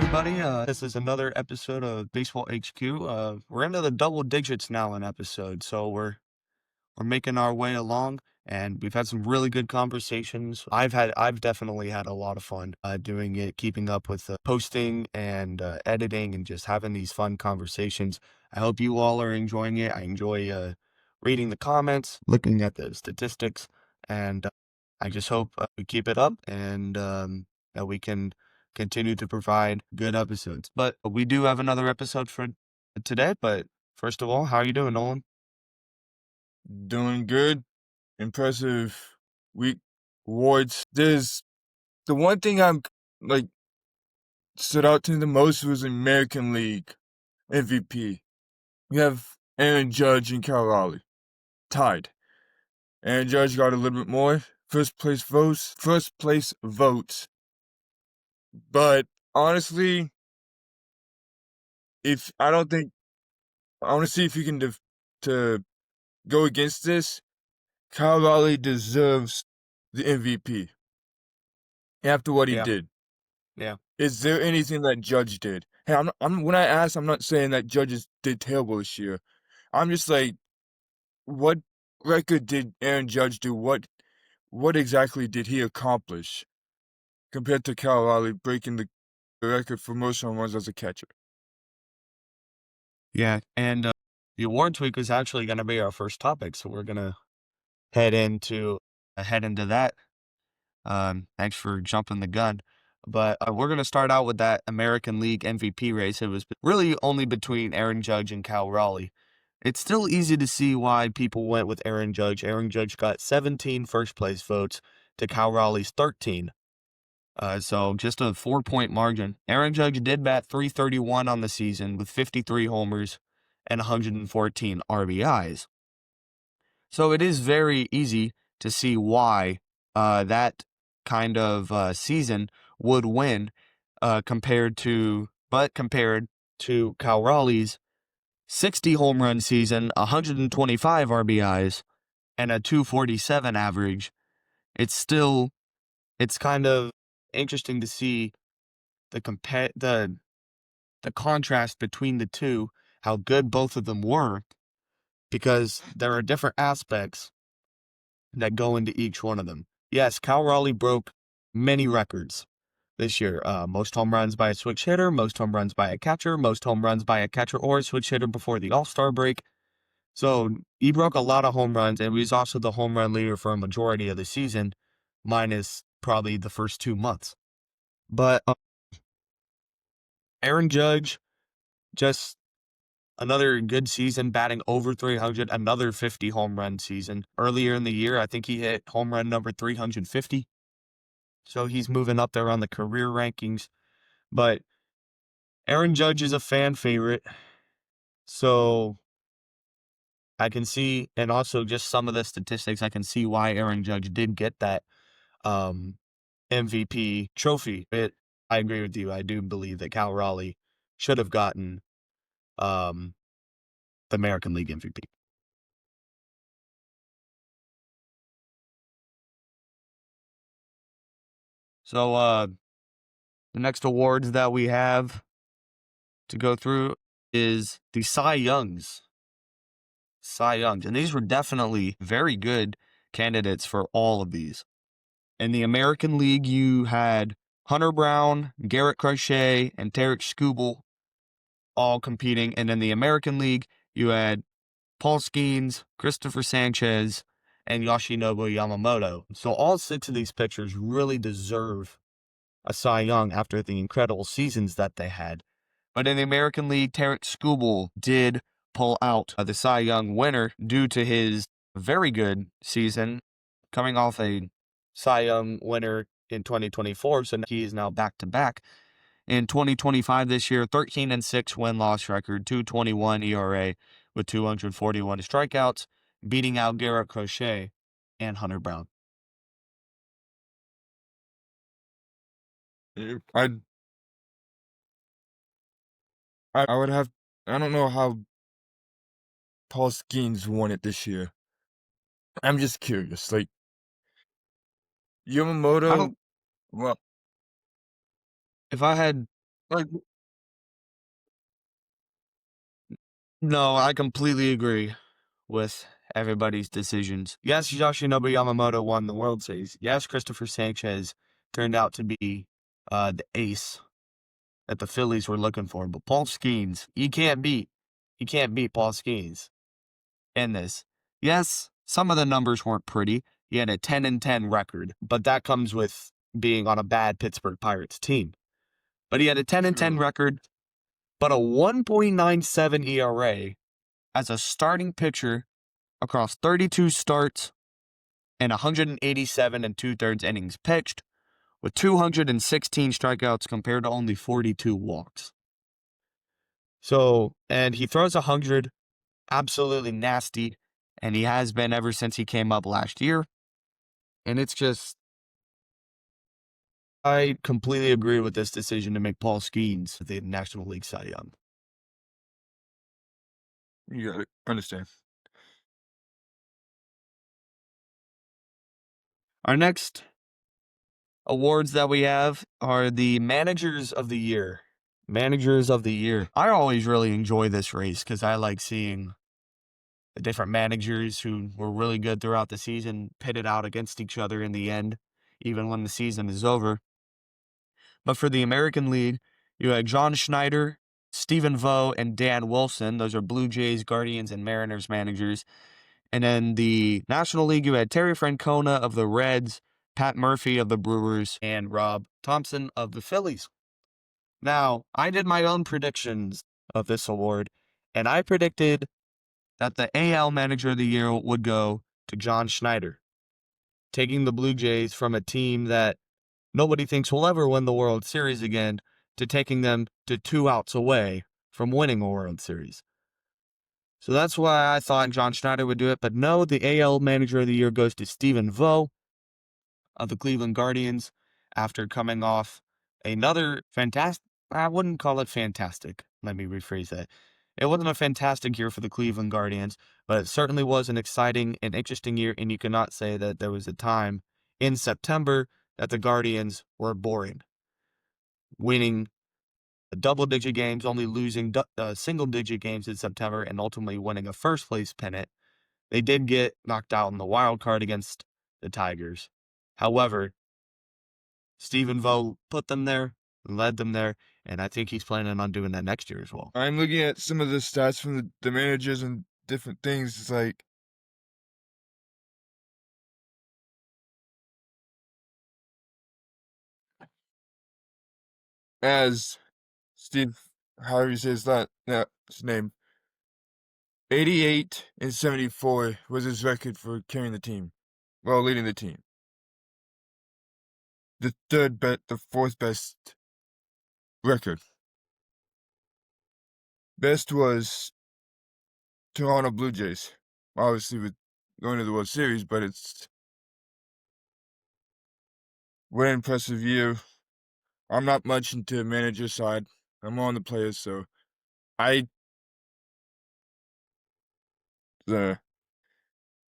everybody. This is another episode of Baseball HQ. We're into the double digits now in episodes, so we're making our way along, and we've had some really good conversations. I've definitely had a lot of fun doing it, keeping up with posting and editing, and just having these fun conversations. I hope you all are enjoying it. I enjoy reading the comments, looking at the statistics, and I just hope we keep it up and that we can continue to provide good episodes. But we do have another episode for today. But first of all, how are you doing, Nolan? Doing good. Impressive week awards. There's the one thing I'm like stood out to me the most was American League MVP. We have Aaron Judge and Cal Raleigh tied. Aaron Judge got a little bit more first place votes. But honestly, if I don't think I want to see if you can to go against this. Cal Raleigh deserves the MVP after what he Yeah, did. yeah. Is there anything that Judge did? Hey, when I ask, I'm not saying that Judges did terrible this year. I'm just like, what record did Aaron Judge do? What exactly did he accomplish compared to Cal Raleigh breaking the record for most home runs as a catcher? Yeah, and the awards week is actually going to be our first topic, so we're going to head into that. Thanks for jumping the gun. But we're going to start out with that American League MVP race. It was really only between Aaron Judge and Cal Raleigh. It's still easy to see why people went with Aaron Judge. Aaron Judge got 17 first place votes to Cal Raleigh's 13. So just a 4-point margin. Aaron Judge did bat .331 on the season with 53 homers and 114 RBIs. So it is very easy to see why that kind of season would win compared to Cal Raleigh's 60 home run season, 125 RBIs, and a 247 average. It's kind of interesting to see the contrast between the two, how good both of them were, because there are different aspects that go into each one of them. Yes, Cal Raleigh broke many records this year. Most home runs by a switch hitter, most home runs by a catcher, most home runs by a catcher or a switch hitter before the All-Star break. So he broke a lot of home runs, and he was also the home run leader for a majority of the season, minus probably the first 2 months. But Aaron Judge, just another good season, batting over 300, another 50 home run season. Earlier in the year, I think he hit home run number 350. So he's moving up there on the career rankings. But Aaron Judge is a fan favorite. So I can see, and also just some of the statistics, I can see why Aaron Judge did get that MVP trophy. I agree with you. I do believe that Cal Raleigh should have gotten the American League MVP. So the next awards that we have to go through is the Cy Youngs. And these were definitely very good candidates for all of these. In the American League, you had Hunter Brown, Garrett Crochet, and Tarek Skubal all competing. And in the American League, you had Paul Skeens, Christopher Sanchez, and Yoshinobu Yamamoto. So all 6 of these pitchers really deserve a Cy Young after the incredible seasons that they had. But in the American League, Tarek Skubal did pull out the Cy Young winner due to his very good season, coming off a Cy Young winner in 2024, so he is now back-to-back. In 2025 this year, 13-6 win-loss record, 2.21 ERA with 241 strikeouts, beating out Garrett Crochet and Hunter Brown. I would have. I don't know how Paul Skeens won it this year. I'm just curious. Like I Yamamoto, don't. well, If I had Like, no, I completely agree with everybody's decisions. Yes, Yoshinobu Yamamoto won the World Series. Yes, Christopher Sanchez turned out to be the ace that the Phillies were looking for. But Paul Skeens, you can't beat Paul Skeens in this. Yes, some of the numbers weren't pretty. He had a 10-10 record, but that comes with being on a bad Pittsburgh Pirates team. But he had a 10-10 record, but a 1.97 ERA as a starting pitcher across 32 starts and 187 and 2/3 innings pitched, with 216 strikeouts compared to only 42 walks. So, and he throws 100, absolutely nasty, and he has been ever since he came up last year. And it's just, I completely agree with this decision to make Paul Skeens the National League Cy Young. You got it. Understand. Our next awards that we have are the Managers of the Year. Managers of the Year. I always really enjoy this race because I like seeing the different managers who were really good throughout the season pitted out against each other in the end, even when the season is over. But for the American League, you had John Schneider, Stephen Vogt, and Dan Wilson. Those are Blue Jays, Guardians, and Mariners managers. And then the National League, you had Terry Francona of the Reds, Pat Murphy of the Brewers, and Rob Thompson of the Phillies. Now, I did my own predictions of this award, and I predicted that the AL Manager of the Year would go to John Schneider, taking the Blue Jays from a team that nobody thinks will ever win the World Series again to taking them to 2 outs away from winning a World Series. So that's why I thought John Schneider would do it. But no, the AL Manager of the Year goes to Stephen Vogt of the Cleveland Guardians after coming off another fantastic, I wouldn't call it fantastic. Let me rephrase that. It wasn't a fantastic year for the Cleveland Guardians, but it certainly was an exciting and interesting year, and you cannot say that there was a time in September that the Guardians were boring, winning double-digit games, only losing single-digit games in September, and ultimately winning a first-place pennant. They did get knocked out in the wild card against the Tigers. However, Stephen Vogt put them there, led them there, and I think he's planning on doing that next year as well. I'm looking at some of the stats from the managers and different things. It's like as Steve, however you say his name, 88 and 74 was his record for carrying the team, well, leading the team. The fourth best record. Best was Toronto Blue Jays, obviously with going to the World Series, but it's what an impressive year. I'm not much into manager side. I'm more on the players, so I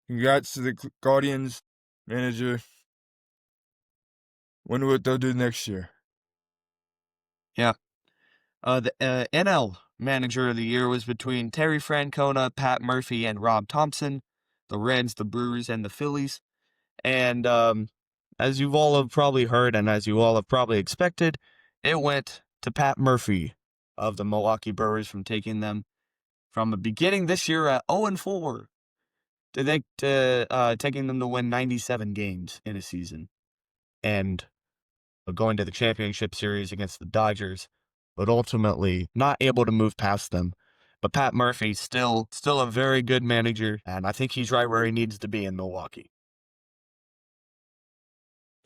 congrats to the Guardians manager. Wonder what they'll do next year. Yeah. The NL Manager of the Year was between Terry Francona, Pat Murphy, and Rob Thompson, the Reds, the Brewers, and the Phillies. And as you've all have probably heard, and as you all have probably expected, it went to Pat Murphy of the Milwaukee Brewers from taking them from the beginning this year at 0-4 to taking them to win 97 games in a season and going to the championship series against the Dodgers, but ultimately not able to move past them. But Pat Murphy still a very good manager, and I think he's right where he needs to be in Milwaukee.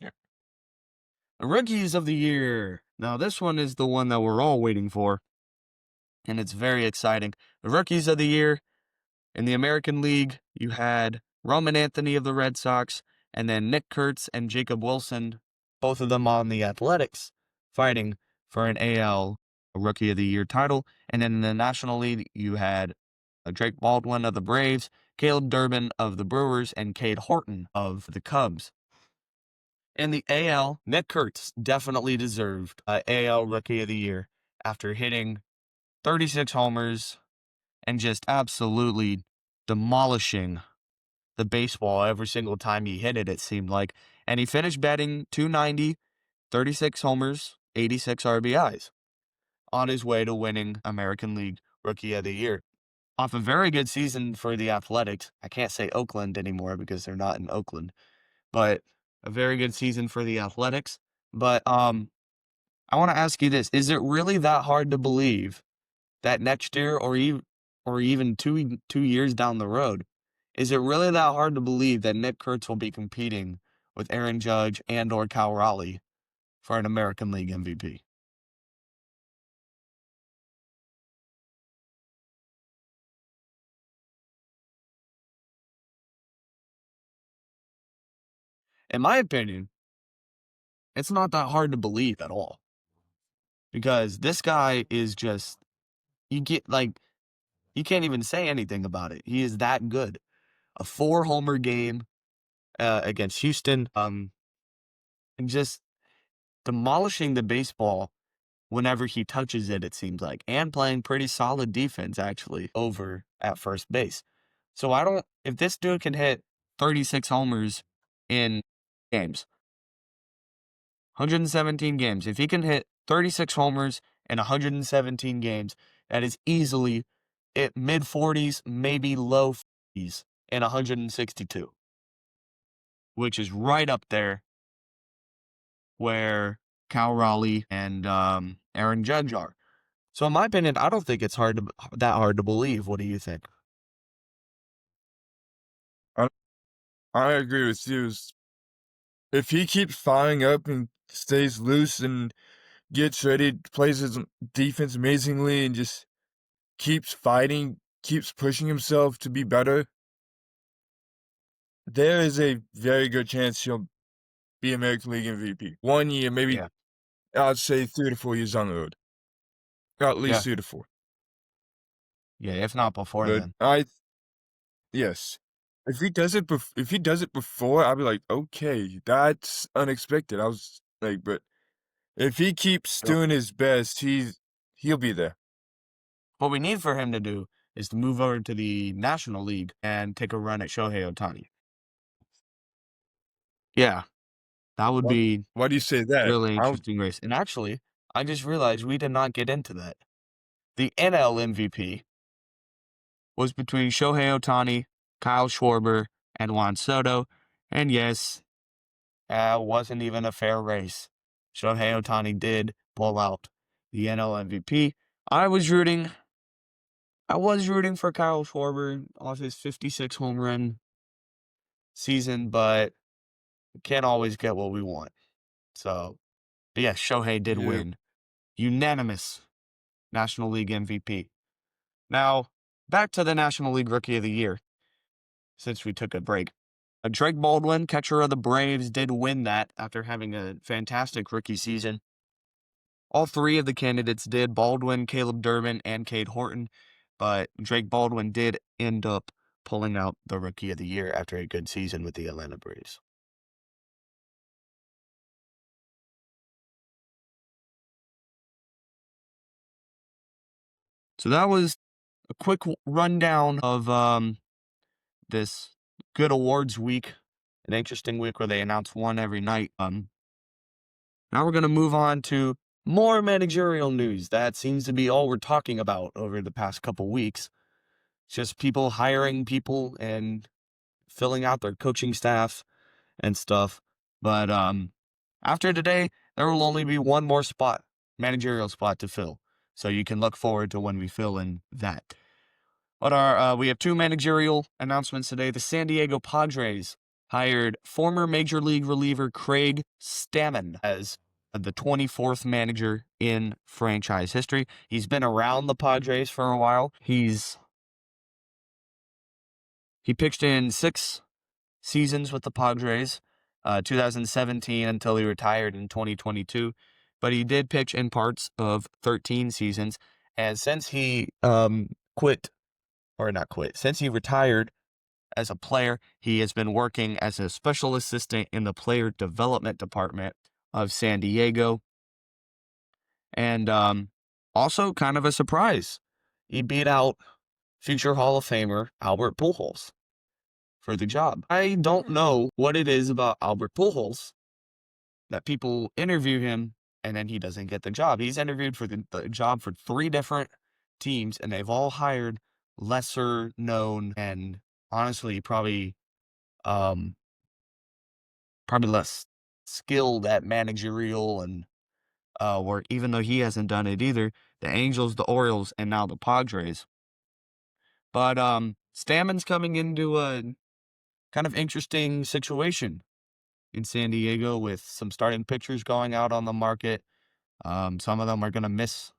Yeah. The Rookies of the Year. Now, this one is the one that we're all waiting for, and it's very exciting. The Rookies of the Year in the American League, you had Roman Anthony of the Red Sox, and then Nick Kurtz and Jacob Wilson, both of them on the Athletics, fighting for an AL Rookie of the Year title. And then in the National League, you had Drake Baldwin of the Braves, Caleb Durbin of the Brewers, and Cade Horton of the Cubs. In the AL, Nick Kurtz definitely deserved AL Rookie of the Year. after hitting 36 homers and just absolutely demolishing the baseball every single time he hit it, it seemed like. And he finished batting .290, 36 homers, 86 RBIs, on his way to winning American League Rookie of the Year. Off a very good season for the Athletics. I can't say Oakland anymore because they're not in Oakland, but a very good season for the Athletics. But I want to ask you this. Is it really that hard to believe that next year or even two years down the road, is it really that hard to believe that Nick Kurtz will be competing with Aaron Judge and or Cal Raleigh for an American League MVP? In my opinion, it's not that hard to believe at all because this guy is just, you get like, you can't even say anything about it. He is that good. A 4-homer game against Houston, and just demolishing the baseball whenever he touches it, it seems like, and playing pretty solid defense actually over at first base. So if this dude can hit 36 homers in games, 117 games, if he can hit 36 homers in 117 games, that is easily at mid 40s, maybe low 40s in 162, which is right up there where Cal Raleigh and Aaron Judge are. So in my opinion, I don't think it's that hard to believe. What do you think? I, I agree with you. If he keeps firing up and stays loose and gets ready, plays his defense amazingly, and just keeps fighting, keeps pushing himself to be better, there is a very good chance he'll be American League MVP. 1 year, maybe, Yeah. I'd say 3 to 4 years on the road. At Yeah. least 3 to 4. Yeah, if not before But then. yes. If he does it before, I'll be like, okay, that's unexpected. I was like, but if he keeps Yep. doing his best, he'll be there. What we need for him to do is to move over to the National League and take a run at Shohei Ohtani. Yeah, that would Why, be why do you say that? really interesting race. And actually, I just realized we did not get into that. The NL MVP was between Shohei Ohtani, Kyle Schwarber, and Juan Soto. And yes, wasn't even a fair race. Shohei Ohtani did pull out the NL MVP. I was rooting for Kyle Schwarber off his 56 home run season, but we can't always get what we want. So, but yeah, Shohei did Yeah. win. Unanimous National League MVP. Now, back to the National League Rookie of the Year, since we took a break. Drake Baldwin, catcher of the Braves, did win that after having a fantastic rookie season. All three of the candidates did, Baldwin, Caleb Durbin, and Cade Horton, but Drake Baldwin did end up pulling out the Rookie of the Year after a good season with the Atlanta Braves. So that was a quick rundown of this good awards week, an interesting week where they announce one every night. Now we're going to move on to more managerial news. That seems to be all we're talking about over the past couple weeks. Just people hiring people and filling out their coaching staff and stuff. But after today, there will only be one more managerial spot to fill. So you can look forward to when we fill in that. But we have two managerial announcements today. The San Diego Padres hired former Major League reliever Craig Stammen as the 24th manager in franchise history. He's been around the Padres for a while. He pitched in 6 seasons with the Padres, 2017 until he retired in 2022. But he did pitch in parts of 13 seasons. And since he since he retired as a player, he has been working as a special assistant in the player development department of San Diego. And Also, kind of a surprise. He beat out future Hall of Famer Albert Pujols for the job. I don't know what it is about Albert Pujols that people interview him and then he doesn't get the job. He's interviewed for the job for 3 different teams, and they've all hired lesser known and honestly um probably less skilled at managerial and work, even though he hasn't done it either. The Angels, the Orioles, and now the Padres. But Stammen's coming into a kind of interesting situation in San Diego with some starting pitchers going out on the market. Some of them are going to miss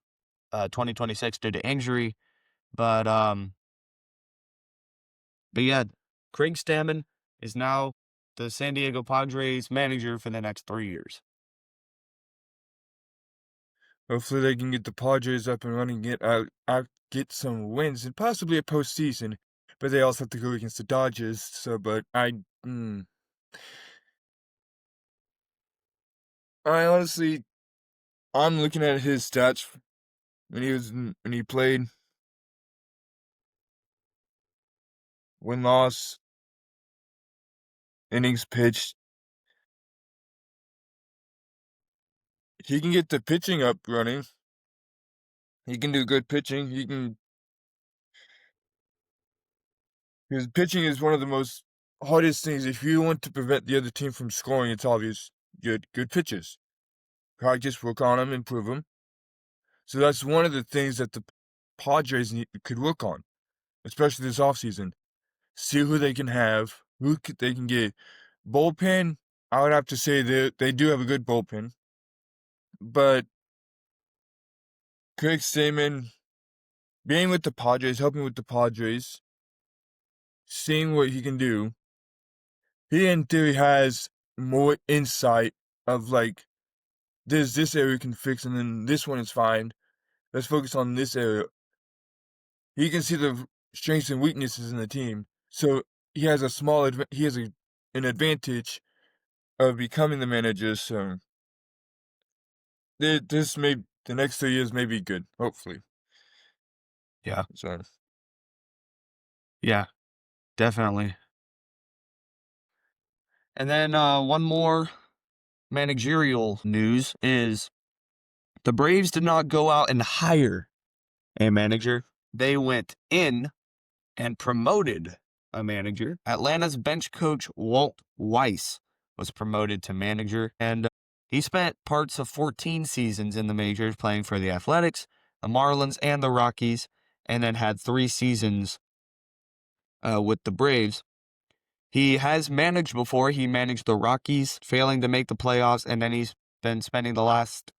2026 due to injury, but yeah, Craig Stammen is now the San Diego Padres manager for the next 3 years. Hopefully they can get the Padres up and running, get some wins, and possibly a postseason. But they also have to go against the Dodgers. So, but I honestly, I'm looking at his stats when he played, win loss, innings pitched. He can get the pitching up running. He can do good pitching. His pitching is one of the most hardest things. If you want to prevent the other team from scoring, it's obvious. Good pitches. Practice, work on them, improve them. So that's one of the things that the Padres could work on, especially this offseason. See who they can have, they can get. Bullpen, I would have to say they do have a good bullpen, but Craig Stammen being with the Padres, helping with the Padres, seeing what he can do, he in theory has more insight of like, there's this area we can fix, and then this one is fine. Let's focus on this area. He can see the strengths and weaknesses in the team, so he has an advantage of becoming the manager. So the next 3 years may be good, hopefully. Yeah. So Yeah, definitely. And then one more managerial news is the Braves did not go out and hire a manager. They went in and promoted a manager. Atlanta's bench coach Walt Weiss was promoted to manager, and he spent parts of 14 seasons in the majors playing for the Athletics, the Marlins, and the Rockies, and then had 3 seasons with the Braves. He has managed before. He managed the Rockies, failing to make the playoffs, and then he's been spending the last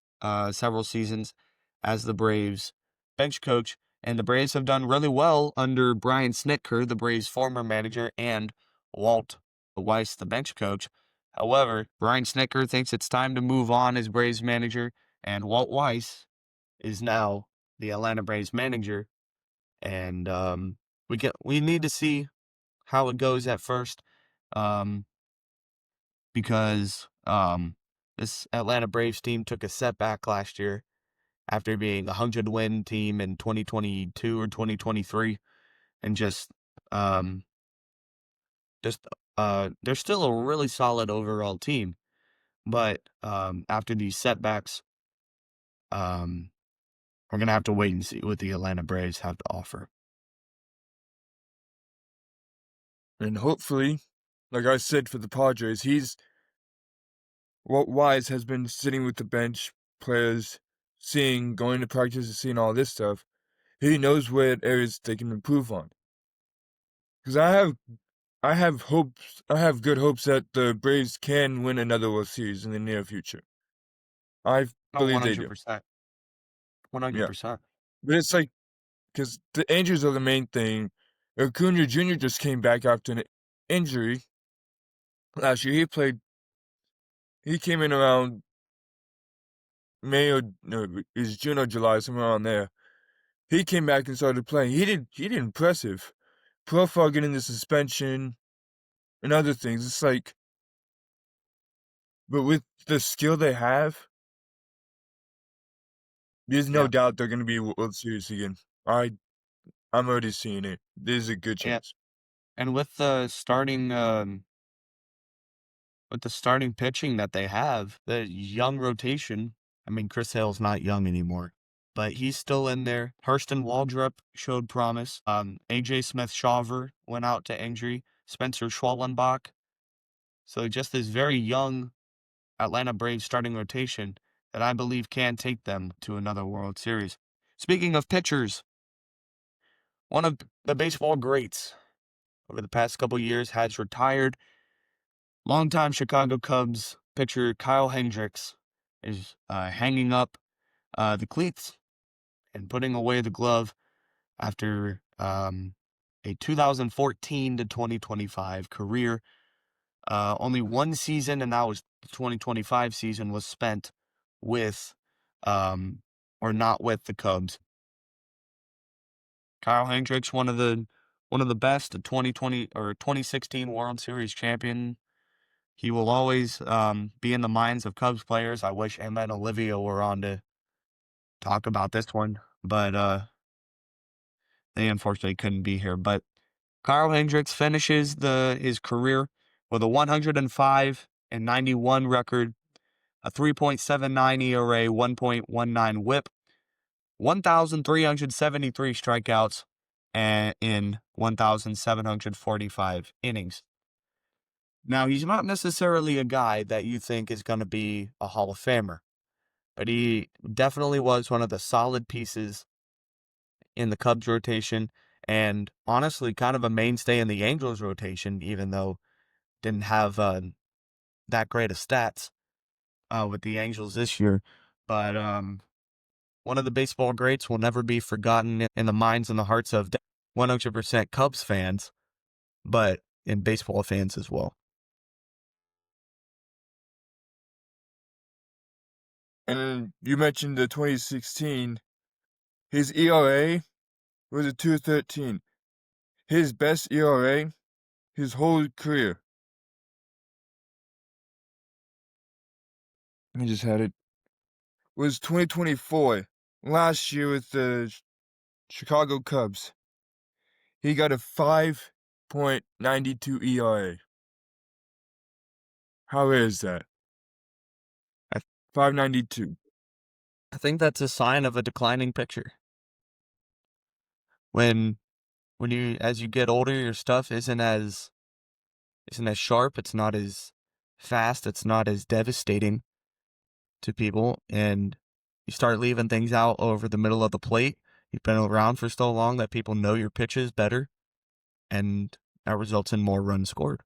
several seasons as the Braves bench coach. And the Braves have done really well under Brian Snitker, the Braves' former manager, and Walt Weiss, the bench coach. However, Brian Snitker thinks it's time to move on as Braves manager, and Walt Weiss is now the Atlanta Braves manager. And we need to see how it goes at first, um, because this Atlanta Braves team took a setback last year after being a 100-win team in 2022 or 2023, and um, just they're still a really solid overall team, but after these setbacks, um, we're gonna have to wait and see what the Atlanta Braves have to offer. and hopefully, like I said for the Padres, Walt Wise has been sitting with the bench players, going to practice and seeing all this stuff. He knows what areas they can improve on. Because I have good hopes that the Braves can win another World Series in the near future. I Oh, believe they do. 100%. Yeah. 100%. But it's like, because the injuries are the main thing. Acuna Jr. just came back after an injury last year. He came in around May or no, it was June or July, somewhere around there. He came back and started playing. He did impressive. Profile getting the suspension and other things. It's like, but with the skill they have, There's no Yeah. doubt they're going to be World Series again. I'm already seeing it. There's a good Yeah. chance. And with the starting pitching that they have, the young rotation. I mean, Chris Hale's not young anymore, but he's still in there. Hurston Waldrop showed promise. AJ Smith-Shawver went out to injury. Spencer Schwallenbach. So just this very young Atlanta Braves starting rotation that I believe can take them to another World Series. Speaking of pitchers, one of the baseball greats over the past couple years has retired. Longtime Chicago Cubs pitcher Kyle Hendricks is hanging up the cleats and putting away the glove after a 2014 to 2025 career. Only one season, and that was the 2025 season, was spent with, or not with the Cubs. Kyle Hendricks, one of the best, a 2020 or 2016 World Series champion. He will always be in the minds of Cubs players. I wish Emma and Olivia were on to talk about this one, but they unfortunately couldn't be here. But Kyle Hendricks finishes his career with a 105 and 91 record, a 3.79 ERA, 1.19 WHIP, 1,373 strikeouts, and in 1,745 innings. Now, he's not necessarily a guy that you think is going to be a Hall of Famer, but he definitely was one of the solid pieces in the Cubs rotation, and honestly, kind of a mainstay in the Angels rotation, even though didn't have that great of stats with the Angels this year. But one of the baseball greats will never be forgotten in the minds and the hearts of 100% Cubs fans, but in baseball fans as well. And you mentioned the 2016. His ERA was a 2.13. His best ERA his whole career. I just had it. Was 2024. Last year with the Chicago Cubs. He got a 5.92 ERA. How rare is that? I 5.92. I think that's a sign of a declining pitcher. When as you get older, your stuff isn't as sharp, it's not as fast, it's not as devastating to people, and you start leaving things out over the middle of the plate. You've been around for so long that people know your pitches better, and that results in more runs scored.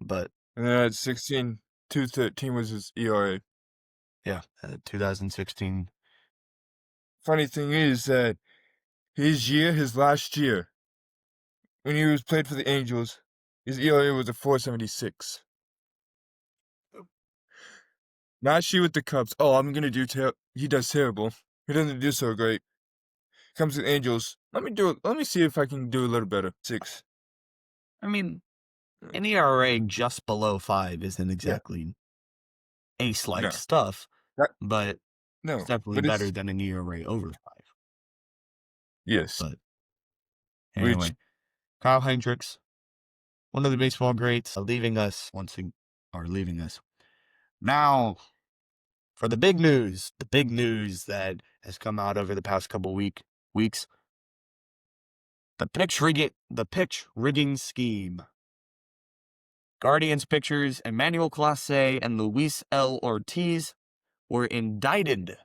But And then at 16, 2.13 was his ERA. yeah, 2016. Funny thing is that his last year, when he was played for the Angels, his ERA was a 4.76. Last year with the Cubs, he does terrible. He doesn't do so great. Comes to the Angels. Let me see if I can do a little better. 6. I mean, an ERA just below 5 isn't Yeah. exactly ace-like No. stuff, That, but no. it's definitely But better it's, than an ERA over 5. yes. But anyway, Kyle Hendricks, one of the baseball greats, leaving us. Now, for the big news that has come out over the past couple weeks, the pitch rigging scheme. Guardians pitchers Emmanuel Clase and Luis L. Ortiz were indicted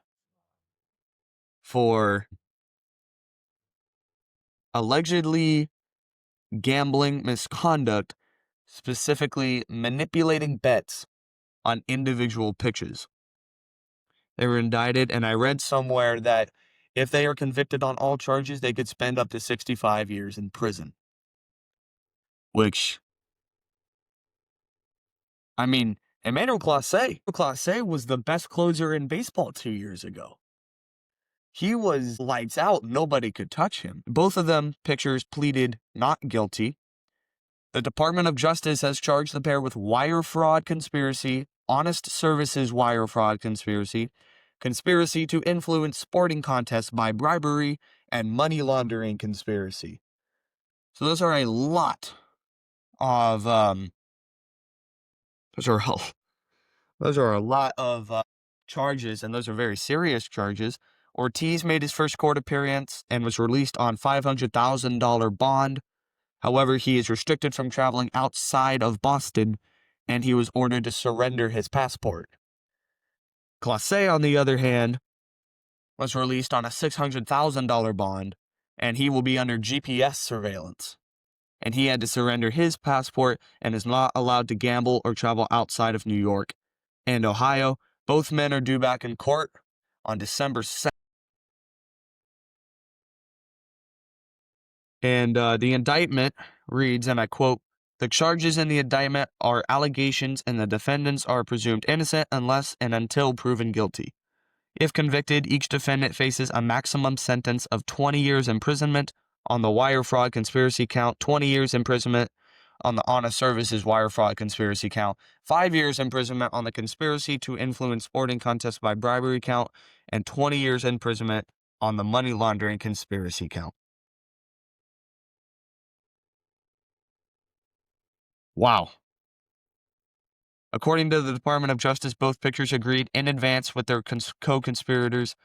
for allegedly gambling misconduct, specifically manipulating bets on individual pitches. They were indicted, and I read somewhere that if they are convicted on all charges, they could spend up to 65 years in prison. Which, I mean, Emmanuel Clase was the best closer in baseball 2 years ago. He was lights out. Nobody could touch him. Both of them, pitchers, pleaded not guilty. The Department of Justice has charged the pair with wire fraud conspiracy, honest services wire fraud conspiracy, conspiracy to influence sporting contests by bribery, and money laundering conspiracy. So those are a lot of those are a lot of charges, and those are very serious charges. Ortiz made his first court appearance and was released on $500,000 bond. However, he is restricted from traveling outside of Boston, and he was ordered to surrender his passport. Clase, on the other hand, was released on a $600,000 bond, and he will be under GPS surveillance. And he had to surrender his passport and is not allowed to gamble or travel outside of New York and Ohio. Both men are due back in court on December 2nd. And the indictment reads, and I quote, "The charges in the indictment are allegations and the defendants are presumed innocent unless and until proven guilty. If convicted, each defendant faces a maximum sentence of 20 years imprisonment on the wire fraud conspiracy count, 20 years imprisonment on the honest services wire fraud conspiracy count, 5 years imprisonment on the conspiracy to influence sporting contests by bribery count, and 20 years imprisonment on the money laundering conspiracy count." Wow. According to the Department of Justice, both pictures agreed in advance with their co-conspirators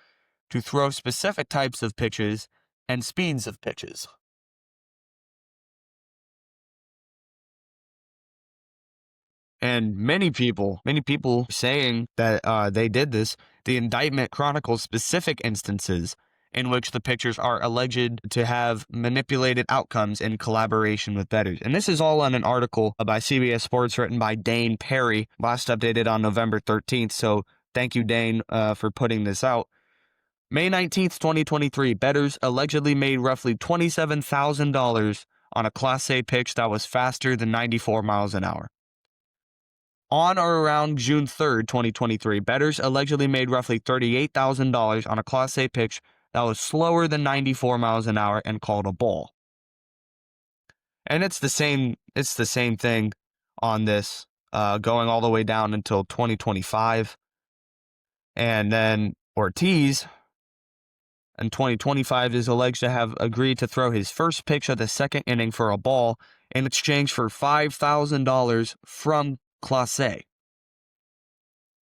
to throw specific types of pitches and speeds of pitches. And many people saying that they did this. The indictment chronicles specific instances in which the pitchers are alleged to have manipulated outcomes in collaboration with bettors. And this is all on an article by CBS Sports written by Dane Perry, last updated on November 13th. So thank you, Dane, for putting this out. May 19th, 2023, bettors allegedly made roughly $27,000 on a Clase pitch that was faster than 94 miles an hour. On or around June 3rd, 2023, bettors allegedly made roughly $38,000 on a Clase pitch that was slower than 94 miles an hour and called a ball. And it's the same thing on this, going all the way down until 2025. And then Ortiz in 2025 is alleged to have agreed to throw his first pitch of the second inning for a ball in exchange for $5,000 from Clase.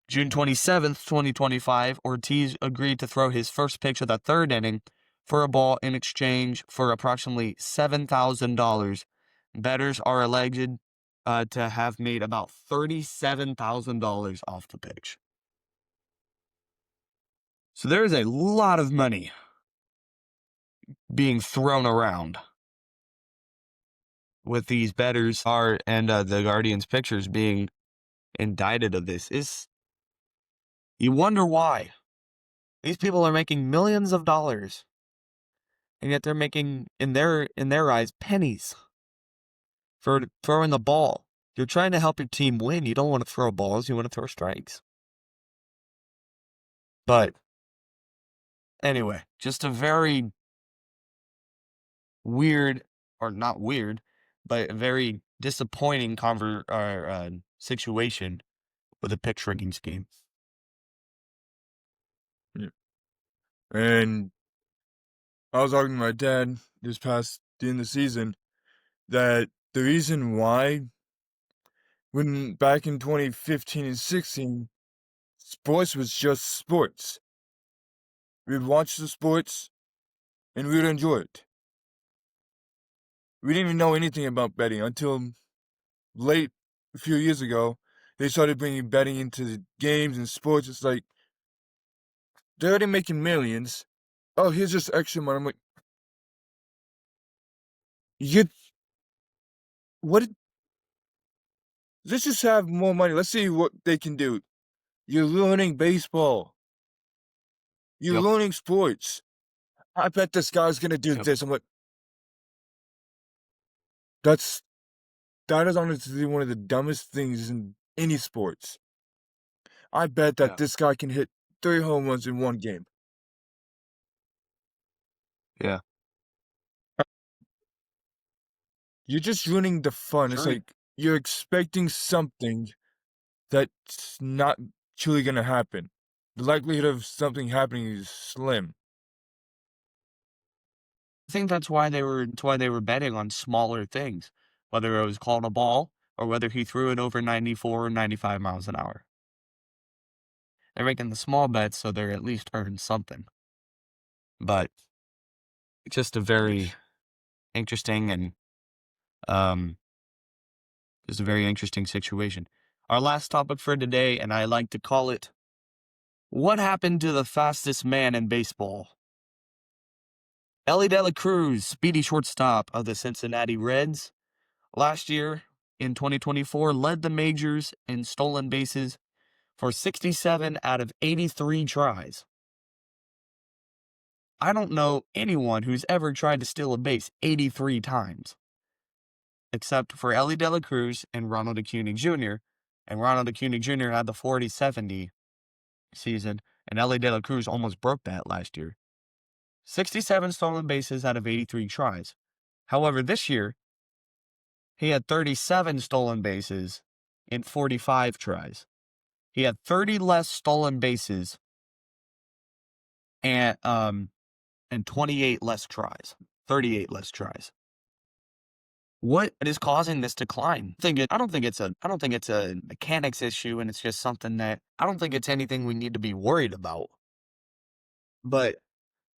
June 27th, 2025, Ortiz agreed to throw his first pitch of the third inning for a ball in exchange for approximately $7,000. Bettors are alleged to have made about $37,000 off the pitch. So there is a lot of money being thrown around with these bettors and the Guardians pitchers being indicted of this. You wonder why. These people are making millions of dollars, and yet they're making, in their eyes, pennies for throwing a ball. You're trying to help your team win. You don't want to throw balls. You want to throw strikes. But anyway, just a very weird, or not weird, but a very disappointing situation with a pitch rigging scheme. Yeah. And I was talking to my dad this past during the season that the reason why, when back in 2015 and 16, sports was just sports. We'd watch the sports and we'd enjoy it. We didn't even know anything about betting until late a few years ago. They started bringing betting into the games and sports. It's like, they're already making millions. Oh, here's just extra money. I'm like, let's just have more money. Let's see what they can do. You're learning baseball. You're learning sports. I bet this guy's gonna do this. I'm like, that is honestly one of the dumbest things in any sports. I bet that this guy can hit 3 home runs in one game. Yeah. You're just ruining the fun. It's like you're expecting something that's not truly gonna happen. the likelihood of something happening is slim. I think that's why they were betting on smaller things, whether it was calling a ball or whether he threw it over 94 or 95 miles an hour. They're making the small bets so they're at least earning something. But it's just a very interesting and um just a very interesting situation. Our last topic for today, and I like to call it, what happened to the fastest man in baseball? Elly Cruz, speedy shortstop of the Cincinnati Reds, last year in 2024 led the majors in stolen bases for 67 out of 83 tries. I don't know anyone who's ever tried to steal a base 83 times, except for Elly Cruz and Ronald Acuna Jr. And Ronald Acuna Jr. had the 40-70 season, and Elly Cruz almost broke that last year. 67 stolen bases out of 83 tries. However, this year, he had 37 stolen bases in 45 tries. He had 30 less stolen bases and 28 less tries. 38 less tries. What is causing this decline? I don't think it's a mechanics issue, and it's just something that I don't think it's anything we need to be worried about. But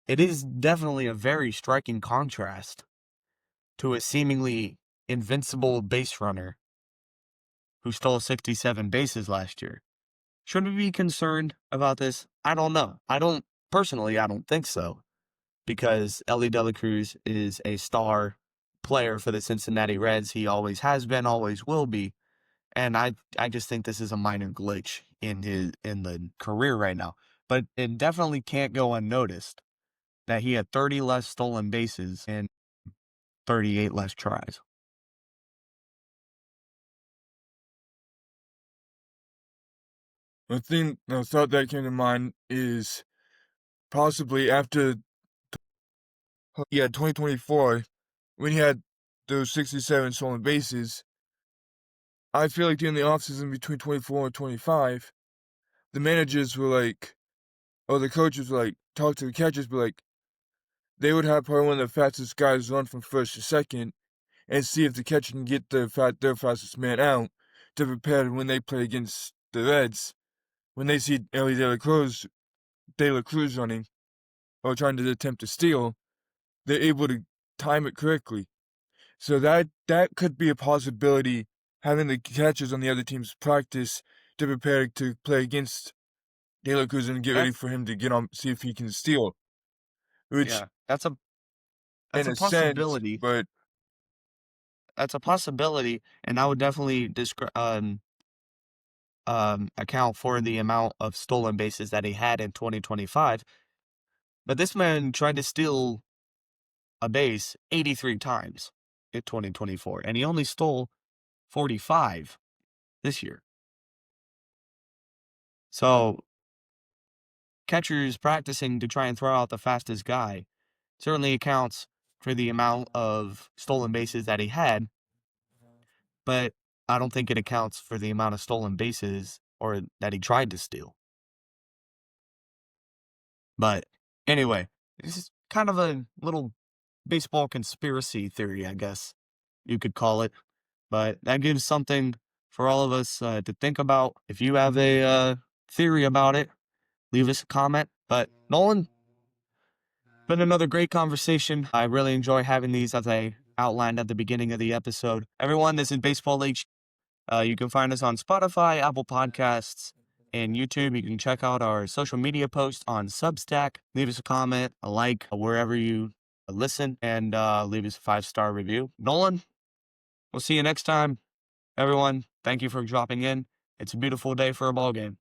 it is definitely a very striking contrast to a seemingly invincible base runner who stole 67 bases last year. Should we be concerned about this? I don't know. I don't think so, because Elly Cruz is a star player for the Cincinnati Reds. He always has been, always will be. And I just think this is a minor glitch in the career right now. But it definitely can't go unnoticed that he had 30 less stolen bases and 38 less tries. The thought that came to mind is possibly after 2024, when he had those 67 stolen bases. I feel like during the offseason between 24 and 25, the managers were like, or the coaches were like, talk to the catchers, but like, they would have probably one of the fastest guys run from first to second and see if the catcher can get their fastest man out to prepare when they play against the Reds. When they see Elly De La Cruz running or trying to attempt to steal, they're able to time it correctly. So that could be a possibility, having the catchers on the other teams practice to prepare to play against De La Cruz and get ready for him to get on, see if he can steal. Which, that's a in a sense, possibility. but That's a possibility, and I would definitely account for the amount of stolen bases that he had in 2025. But this man tried to steal a base 83 times in 2024, and he only stole 45 this year. So, catchers practicing to try and throw out the fastest guy certainly accounts for the amount of stolen bases that he had, but I don't think it accounts for the amount of stolen bases or that he tried to steal. But anyway, this is kind of a little baseball conspiracy theory, I guess you could call it. But that gives something for all of us to think about. If you have a theory about it, leave us a comment. But Nolan, been another great conversation. I really enjoy having these, as I outlined at the beginning of the episode. Everyone, this is Baseball H. You can find us on Spotify, Apple Podcasts, and YouTube. You can check out our social media posts on Substack. Leave us a comment, a like, wherever you listen, and leave us a 5-star review. Nolan, we'll see you next time. Everyone, thank you for dropping in. It's a beautiful day for a ball game.